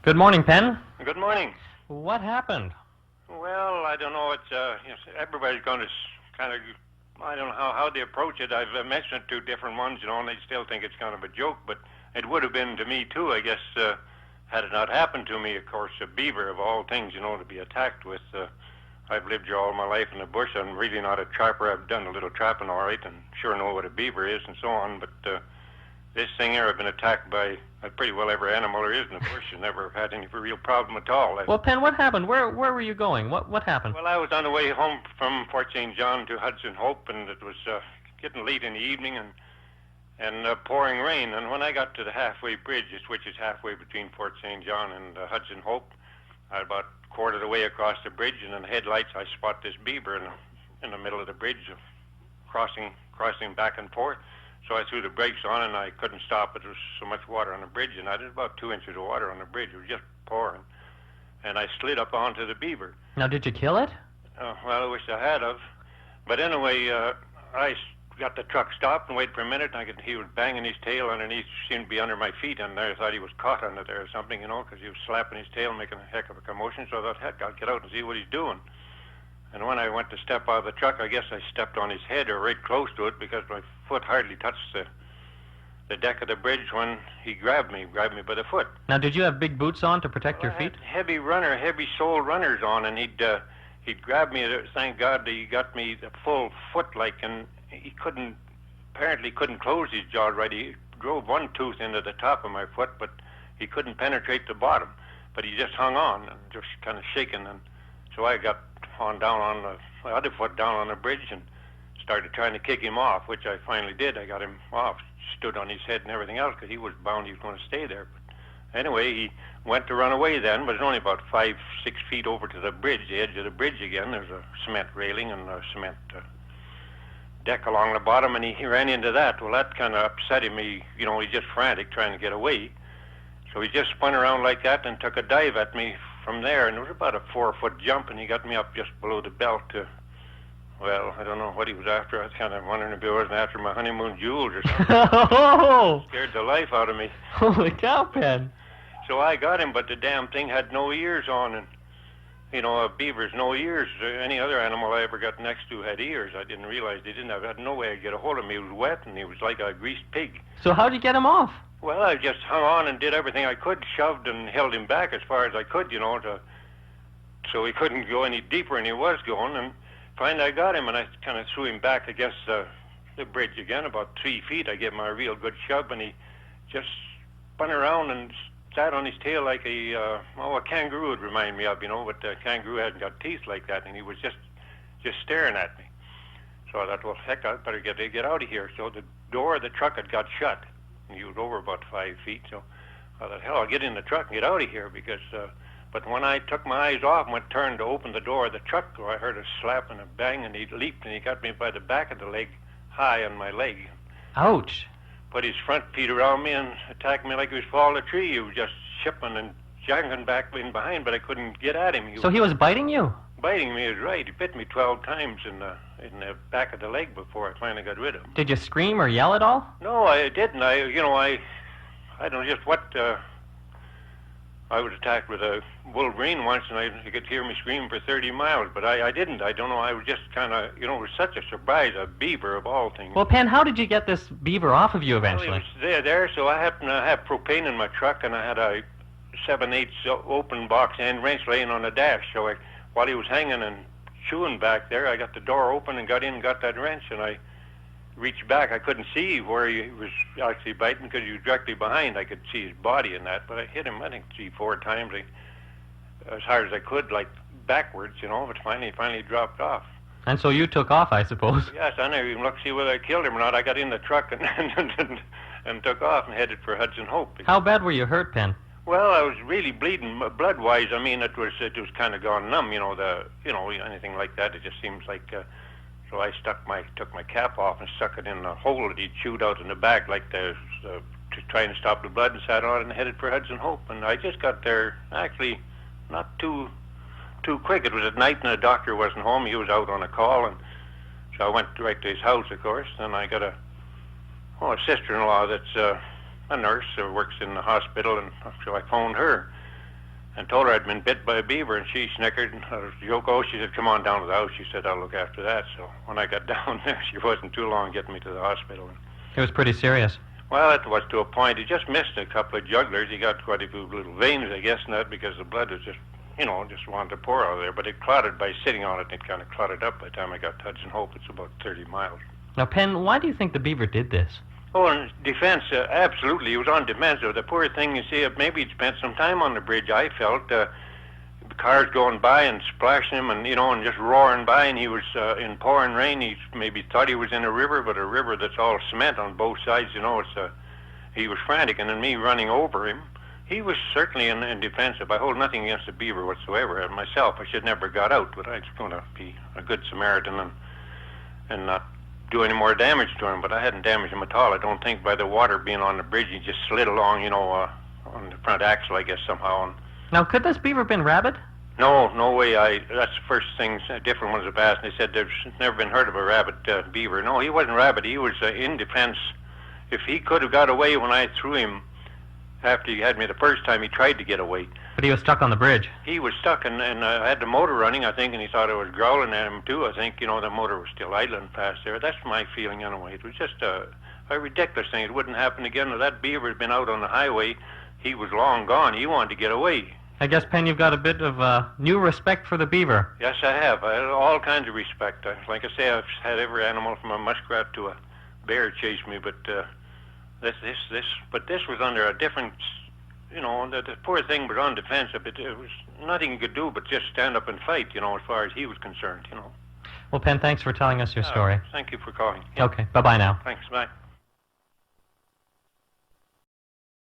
Good morning, Penn. Good morning. What happened? Well, I don't know. Everybody's going to kind of, I don't know how they approach it. I've mentioned it to different ones, and they still think it's kind of a joke, but it would have been to me, too, I guess, had it not happened to me. Of course, a beaver, of all things, to be attacked with. I've lived here all my life in the bush. I'm really not a trapper. I've done a little trapping, all right, and sure know what a beaver is and so on, but this thing here, I've been attacked by pretty well every animal there is in the bush and never had any real problem at all. Well, Penn, what happened? Where were you going? What happened? Well, I was on the way home from Fort St. John to Hudson Hope, and it was getting late in the evening and pouring rain. And when I got to the halfway bridge, which is halfway between Fort St. John and Hudson Hope, I was about a quarter of the way across the bridge, and in the headlights I spot this beaver in the middle of the bridge, crossing back and forth. So I threw the brakes on, and I couldn't stop. There was so much water on the bridge, and there's about 2 inches of water on the bridge. It was just pouring. And I slid up onto the beaver. Now, did you kill it? Well, I wish I had of. But anyway, I got the truck stopped and waited for a minute, and he was banging his tail underneath, seemed to be under my feet, and I thought he was caught under there or something, because he was slapping his tail, making a heck of a commotion. So I thought, heck, I'll get out and see what he's doing. And when I went to step out of the truck, I guess I stepped on his head or right close to it because my foot hardly touched the deck of the bridge when he grabbed me by the foot. Now, did you have big boots on to protect your feet? I had heavy sole runners on, and he'd grab me. Thank God he got me the full foot, and he apparently couldn't close his jaw right. He drove one tooth into the top of my foot, but he couldn't penetrate the bottom. But he just hung on and just kind of shaking, and so I got down on my other foot down on the bridge and started trying to kick him off, which I finally did. I got him off, stood on his head and everything else because he was bound he was going to stay there. But anyway, he went to run away then, but it was only about 5-6 feet over to the bridge, the edge of the bridge again. There's a cement railing and a cement deck along the bottom, and he ran into that. Well, that kind of upset him. He's just frantic trying to get away. So he just spun around like that and took a dive at me from there, and it was about a 4-foot jump, and he got me up just below the belt to, well, I don't know what he was after. I was kind of wondering if he wasn't after my honeymoon jewels or something. Oh! Scared the life out of me. Holy cow, Penn. So I got him, but the damn thing had no ears on, and, a beaver's no ears. Any other animal I ever got next to had ears. I didn't realize they didn't have. I had no way to get a hold of him. He was wet, and he was like a greased pig. So how'd you get him off? Well, I just hung on and did everything I could, shoved and held him back as far as I could, so he couldn't go any deeper, and he was going. And finally I got him, and I kind of threw him back against the bridge again, about 3 feet. I gave him a real good shove, and he just spun around and sat on his tail like a kangaroo would remind me of, but a kangaroo hadn't got teeth like that, and he was just staring at me. So I thought, well, heck, I'd better get out of here. So the door of the truck had got shut. He was over about 5 feet, so I thought, hell, I'll get in the truck and get out of here because, but when I took my eyes off and turned to open the door of the truck, I heard a slap and a bang, and he leaped, and he got me by the back of the leg, high on my leg. Ouch. Put his front feet around me and attacked me like he was falling a tree. He was just shipping and janking back in behind, but I couldn't get at him. So he was biting you? Biting me is right. He bit me 12 times in the back of the leg before I finally got rid of him. Did you scream or yell at all? No, I didn't. I don't know just what. I was attacked with a wolverine once, and you could hear me scream for 30 miles, but I didn't. I don't know. I was just kind of, it was such a surprise, a beaver of all things. Well, Penn, how did you get this beaver off of you eventually? Well, he was there, so I happened to have propane in my truck, and I had a 7/8 open box and wrench laying on the dash, so while he was hanging and chewing back there, I got the door open and got in and got that wrench, and I reached back. I couldn't see where he was actually biting because he was directly behind. I could see his body in that, but I hit him, I think, 3-4 times, as hard as I could, like backwards, but finally dropped off. And so you took off, I suppose. Yes, I never even looked to see whether I killed him or not. I got in the truck and took off and headed for Hudson Hope. How bad were you hurt, Penn? Well, I was really bleeding blood-wise. I mean, it was kind of gone numb, anything like that. It just seems like. So I took my cap off and stuck it in the hole that he'd chewed out in the back, like trying to stop the blood, and sat on it and headed for Hudson Hope. And I just got there actually not too quick. It was at night, and the doctor wasn't home. He was out on a call, and so I went right to his house, of course. And I got a sister-in-law that's a nurse who works in the hospital, and so I phoned her. and told her I'd been bit by a beaver, and she snickered and joked. Oh, she said, come on down to the house. She said, I'll look after that. So when I got down there, she wasn't too long getting me to the hospital. It was pretty serious. Well, it was to a point. He just missed a couple of jugglers. He got quite a few little veins, I guess, in that, because the blood was just, just wanted to pour out of there. But it clotted by sitting on it, and it kind of clotted up by the time I got to Hudson Hope. It's about 30 miles. Now, Penn, why do you think the beaver did this? Oh, in defense, absolutely. He was on defense. The poor thing, you see, maybe he'd spent some time on the bridge, I felt. The cars going by and splashing him and, and just roaring by, and he was in pouring rain. He maybe thought he was in a river, but a river that's all cement on both sides, he was frantic, and then me running over him. He was certainly in defensive. I hold nothing against the beaver whatsoever. And myself, I should never got out, but I was going to be a good Samaritan and not do any more damage to him. But I hadn't damaged him at all. I don't think by the water being on the bridge, he just slid along, on the front axle, I guess, somehow. And now, could this beaver have been rabid? No way. That's the first thing different ones have asked. They said there's never been heard of a rabid beaver. No, he wasn't rabid. He was in defense. If he could have got away when I threw him after he had me the first time, he tried to get away. But he was stuck on the bridge. He was stuck, and I had the motor running, I think, and he thought I was growling at him, too. I think, the motor was still idling past there. That's my feeling, anyway. It was just a ridiculous thing. It wouldn't happen again. If that beaver had been out on the highway, he was long gone. He wanted to get away. I guess, Penn, you've got a bit of new respect for the beaver. Yes, I have. I have all kinds of respect. Like I say, I've had every animal from a muskrat to a bear chase me, but this was under a different, the poor thing was on defensive. It was nothing he could do but just stand up and fight, as far as he was concerned, Well, Penn, thanks for telling us your story. Thank you for calling. Okay, bye-bye now. Thanks, bye.